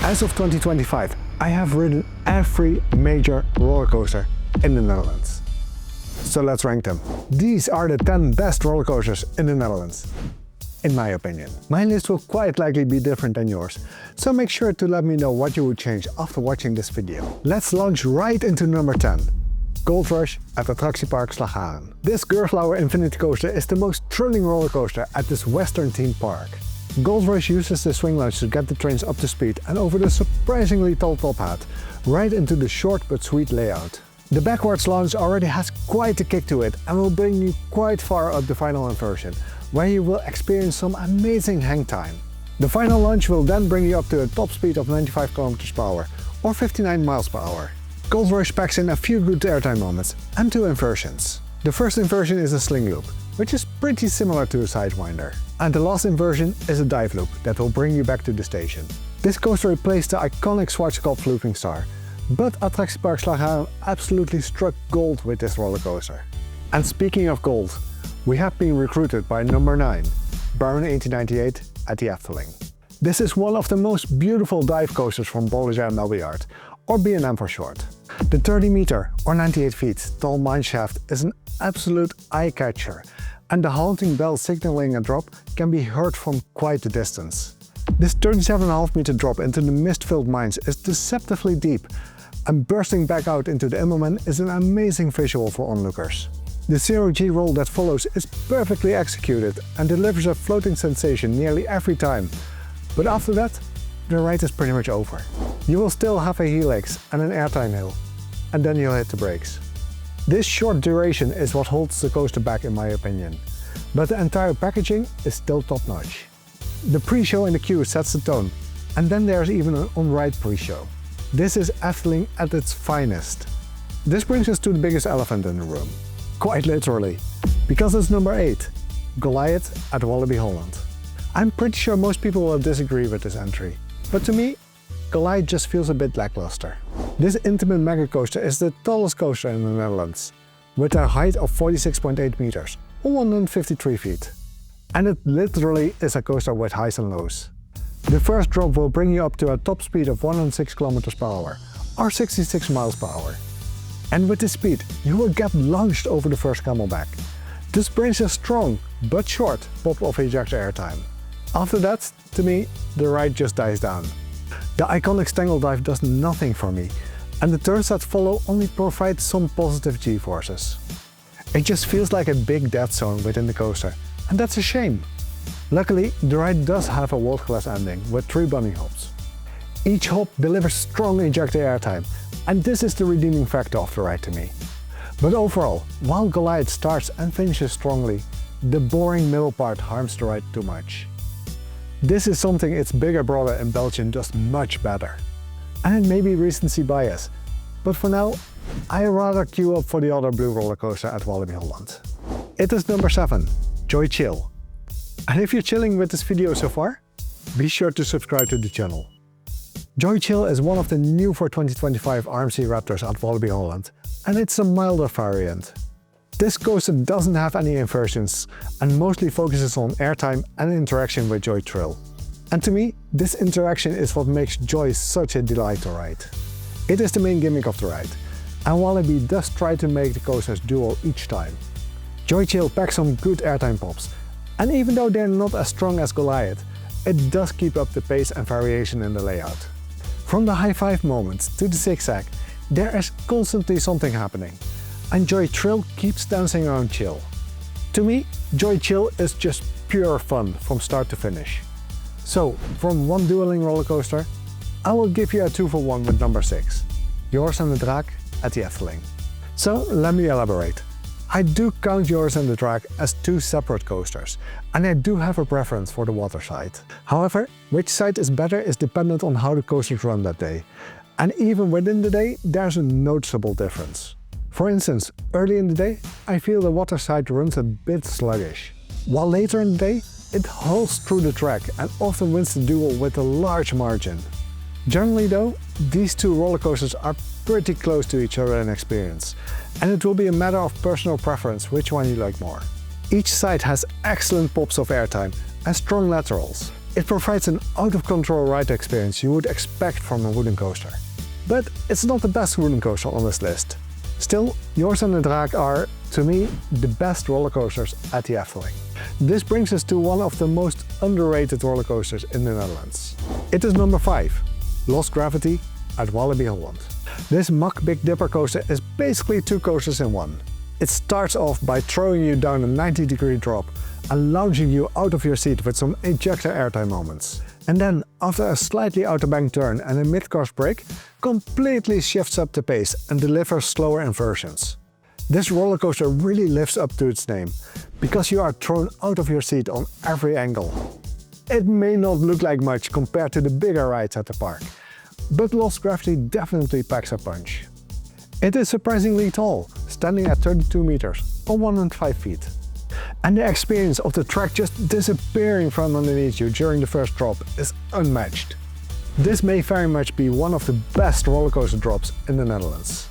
As of 2025, I have ridden every major roller coaster in the Netherlands. So let's rank them. These are the 10 best roller coasters in the Netherlands, in my opinion. My list will quite likely be different than yours, so make sure to let me know what you would change after watching this video. Let's launch right into number 10. Gold Rush at Attractiepark Slagharen. This Gerflauer Infinity Coaster is the most thrilling roller coaster at this Western theme park. Gold Rush uses the swing launch to get the trains up to speed and over the surprisingly tall top hat, right into the short but sweet layout. The backwards launch already has quite a kick to it and will bring you quite far up the final inversion, where you will experience some amazing hang time. The final launch will then bring you up to a top speed of 95 km per hour or 59 miles per hour. Gold Rush packs in a few good airtime moments and 2 inversions. The first inversion is a sling loop, which is pretty similar to a Sidewinder. And the last inversion is a dive loop that will bring you back to the station. This coaster replaced the iconic Schwarzkopf Looping Star, but Attractiepark Slagharen absolutely struck gold with this roller coaster. And speaking of gold, we have been recruited by number 9, Baron 1898 at the Efteling. This is one of the most beautiful dive coasters from Bolliger and Melbyard, or B&M for short. The 30 meter or 98 feet tall mineshaft is an absolute eye-catcher, and the haunting bell signaling a drop can be heard from quite a distance. This 37.5 meter drop into the mist-filled mines is deceptively deep, and bursting back out into the Immelman is an amazing visual for onlookers. The 0G roll that follows is perfectly executed and delivers a floating sensation nearly every time, but after that, the ride is pretty much over. You will still have a helix and an airtime hill, and then you'll hit the brakes. This short duration is what holds the coaster back in my opinion, but the entire packaging is still top-notch. The pre-show in the queue sets the tone, and then there's even an on-ride pre-show. This is Efteling at its finest. This brings us to the biggest elephant in the room, quite literally, because it's number 8, Goliath at Walibi Holland. I'm pretty sure most people will disagree with this entry, but to me, Goliath just feels a bit lackluster. This intimate mega coaster is the tallest coaster in the Netherlands, with a height of 46.8 meters, or 153 feet. And it literally is a coaster with highs and lows. The first drop will bring you up to a top speed of 106 km per hour, or 66 miles per hour. And with this speed, you will get launched over the first camelback. This brings a strong, but short, pop of ejector airtime. After that, to me, the ride just dies down. The iconic Stangle dive does nothing for me, and the turns that follow only provide some positive G-forces. It just feels like a big dead zone within the coaster, and that's a shame. Luckily, the ride does have a world-class ending with 3 bunny hops. Each hop delivers strong ejector airtime, and this is the redeeming factor of the ride to me. But overall, while Goliath starts and finishes strongly, the boring middle part harms the ride too much. This is something its bigger brother in Belgium does much better. And it may be recency bias, but for now, I rather queue up for the other blue roller coaster at Walibi Holland. It is number 7, Joy Chill. And if you're chilling with this video so far, be sure to subscribe to the channel. Joy Chill is one of the new for 2025 RMC Raptors at Walibi Holland, and it's a milder variant. This coaster doesn't have any inversions and mostly focuses on airtime and interaction with Joy Thrill. And to me, this interaction is what makes Joy such a delight to ride. It is the main gimmick of the ride, and Walibi does try to make the coasters dual each time. Joy Chill packs some good airtime pops, and even though they're not as strong as Goliath, it does keep up the pace and variation in the layout. From the high five moments to the zigzag, there is constantly something happening, and Joy Thrill keeps dancing around Chill. To me, Joy Chill is just pure fun from start to finish. So, from one dueling roller coaster, I will give you a 2-for-1 with number 6, Joris De Draak at the Efteling. So, let me elaborate. I do count Joris De Draak as 2 separate coasters, and I do have a preference for the water side. However, which side is better is dependent on how the coasters run that day. And even within the day, there's a noticeable difference. For instance, early in the day, I feel the water side runs a bit sluggish, while later in the day, it hauls through the track and often wins the duel with a large margin. Generally though, these 2 roller coasters are pretty close to each other in experience, and it will be a matter of personal preference which one you like more. Each side has excellent pops of airtime and strong laterals, It provides an out-of-control ride experience you would expect from a wooden coaster. But it's not the best wooden coaster on this list. Still, Joris De Draak are, to me, the best roller coasters at the Efteling. This brings us to one of the most underrated roller coasters in the Netherlands. It is number 5, Lost Gravity at Walibi, Holland. This Mach Big Dipper coaster is basically 2 coasters in one. It starts off by throwing you down a 90-degree drop and launching you out of your seat with some ejector airtime moments. And then, after a slightly out-of-bank turn and a mid-course break, completely shifts up the pace and delivers slower inversions. This roller coaster really lives up to its name, because you are thrown out of your seat on every angle. It may not look like much compared to the bigger rides at the park, but Lost Gravity definitely packs a punch. It is surprisingly tall, standing at 32 meters or 105 feet. And the experience of the track just disappearing from underneath you during the first drop is unmatched. This may very much be one of the best roller coaster drops in the Netherlands.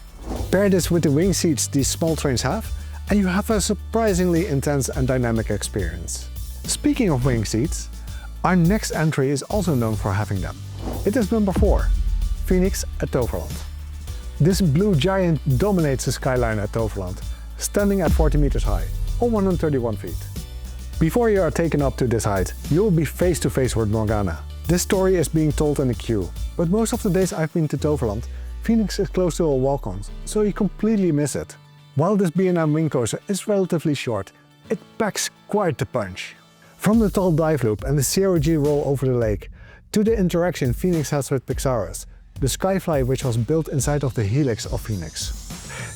Pair this with the wing seats these small trains have, and you have a surprisingly intense and dynamic experience. Speaking of wing seats, our next entry is also known for having them. It is number 4, Fenix at Toverland. This blue giant dominates the skyline at Toverland, standing at 40 meters high, or 131 feet. Before you are taken up to this height, you will be face to face with Morgana. This story is being told in a queue, but most of the days I've been to Toverland, Fenix is close to a walk-on, so you completely miss it. While this B&M wing coaster is relatively short, it packs quite the punch. From the tall dive loop and the 0G roll over the lake, to the interaction Fenix has with Pixarus, the Skyfly which was built inside of the helix of Fenix.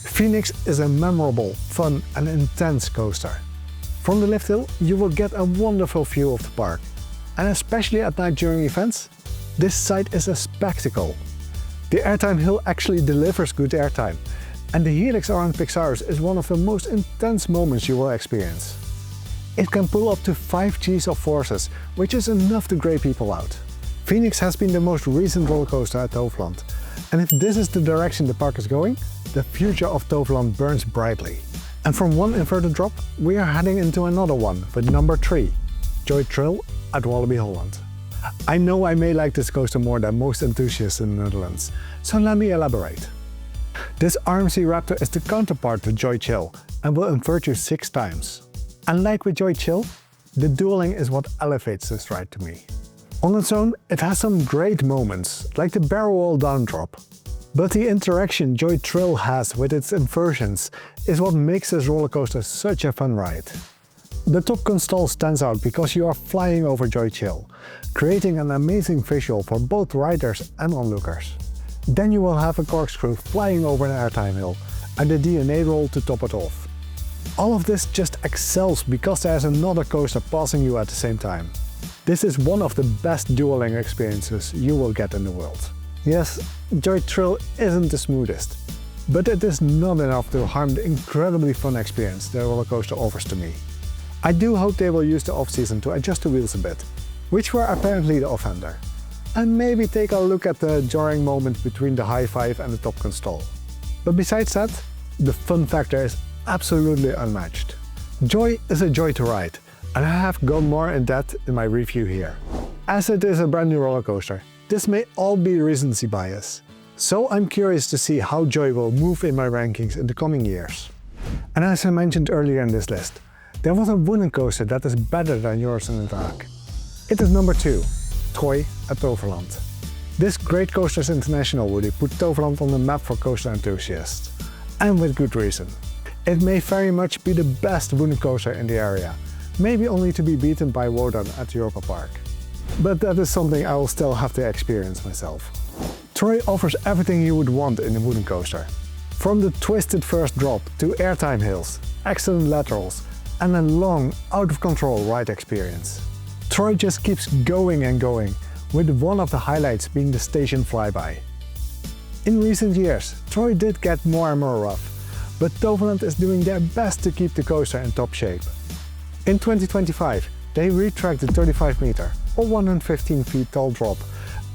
Fenix is a memorable, fun and intense coaster. From the lift hill you will get a wonderful view of the park, and especially at night during events, this site is a spectacle. The airtime hill actually delivers good airtime, and the helix around Pixarus is one of the most intense moments you will experience. It can pull up to 5 Gs of forces, which is enough to grey people out. Fenix has been the most recent roller coaster at Toverland, and if this is the direction the park is going, the future of Toverland burns brightly. And from one inverted drop, we are heading into another one with number 3, Joy Thrill at Walibi, Holland. I know I may like this coaster more than most enthusiasts in the Netherlands, so let me elaborate. This RMC Raptor is the counterpart to Joy Chill and will invert you 6 times. And like with Joy Chill, the dueling is what elevates this ride to me. On its own, it has some great moments, like the barrel roll down drop. But the interaction Joy Thrill has with its inversions is what makes this roller coaster such a fun ride. The top console stands out because you are flying over Joy Chill, creating an amazing visual for both riders and onlookers. Then you will have a corkscrew flying over an airtime hill and the DNA roll to top it off. All of this just excels because there's another coaster passing you at the same time. This is one of the best dueling experiences you will get in the world. Yes, Joy Thrill isn't the smoothest, but it is not enough to harm the incredibly fun experience the roller coaster offers to me. I do hope they will use the off-season to adjust the wheels a bit, which were apparently the offender. And maybe take a look at the jarring moment between the high five and the top console. But besides that, the fun factor is absolutely unmatched. Joy is a joy to ride, and I have gone more in depth in my review here. As it is a brand new roller coaster, this may all be recency bias. So I'm curious to see how Joy will move in my rankings in the coming years. And as I mentioned earlier in this list, there was a wooden coaster that is better than Joris De Draak. It is number 2, Troy at Toverland. This Great Coasters International woody put Toverland on the map for coaster enthusiasts. And with good reason. It may very much be the best wooden coaster in the area, maybe only to be beaten by Wodan at Europa Park. But that is something I will still have to experience myself. Troy offers everything you would want in a wooden coaster. From the twisted first drop to airtime hills, excellent laterals, and a long, out-of-control ride experience. Troy just keeps going and going, with one of the highlights being the station flyby. In recent years, Troy did get more and more rough, but Toverland is doing their best to keep the coaster in top shape. In 2025, they retracked the 35 meter or 115 feet tall drop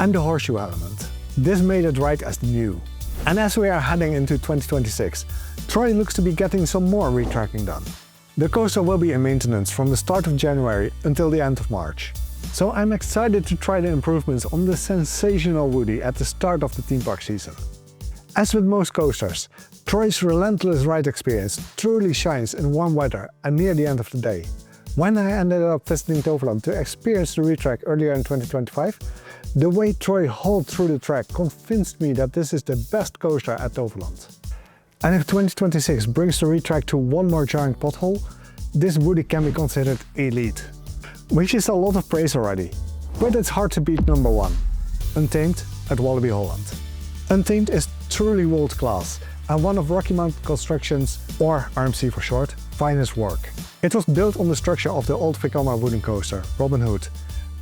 and the horseshoe element. This made it right as new. And as we are heading into 2026, Troy looks to be getting some more retracking done. The coaster will be in maintenance from the start of January until the end of March. So I'm excited to try the improvements on the sensational Woody at the start of the theme park season. As with most coasters, Troy's relentless ride experience truly shines in warm weather and near the end of the day. When I ended up visiting Toverland to experience the retrack earlier in 2025, the way Troy hauled through the track convinced me that this is the best coaster at Toverland. And if 2026 brings the retrack to one more giant pothole, this Woody can be considered elite. Which is a lot of praise already, but it's hard to beat number 1, Untamed at Walibi Holland. Untamed is truly world class and one of Rocky Mountain Construction's, or RMC for short, finest work. It was built on the structure of the old Vekoma wooden coaster, Robin Hood,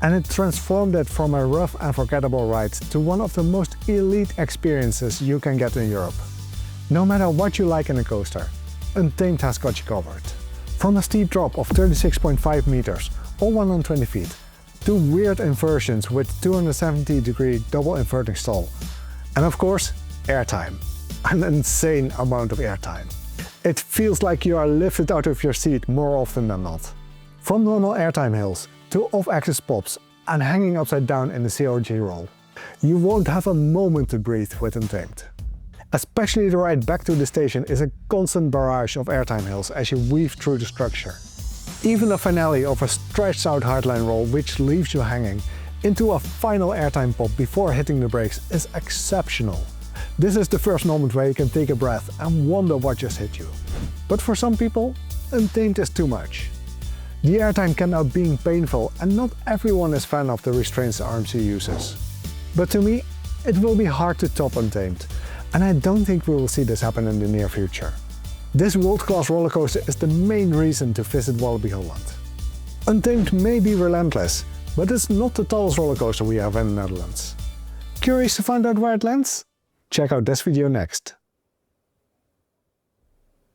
and it transformed it from a rough and forgettable ride to one of the most elite experiences you can get in Europe. No matter what you like in a coaster, Untamed has got you covered. From a steep drop of 36.5 meters or 120 feet, to weird inversions with 270-degree double inverting stall, and of course, airtime. An insane amount of airtime. It feels like you are lifted out of your seat more often than not. From normal airtime hills to off-axis pops and hanging upside down in the CRG roll. You won't have a moment to breathe with Untamed. Especially the ride back to the station is a constant barrage of airtime hills as you weave through the structure. Even the finale of a stretched out hardline roll which leaves you hanging into a final airtime pop before hitting the brakes is exceptional. This is the first moment where you can take a breath and wonder what just hit you. But for some people, Untamed is too much. The airtime can end up being painful and not everyone is fan of the restraints RMC uses. But to me, it will be hard to top Untamed, and I don't think we will see this happen in the near future. This world-class rollercoaster is the main reason to visit Walibi Holland. Untamed may be relentless, but it's not the tallest rollercoaster we have in the Netherlands. Curious to find out where it lands? Check out this video next.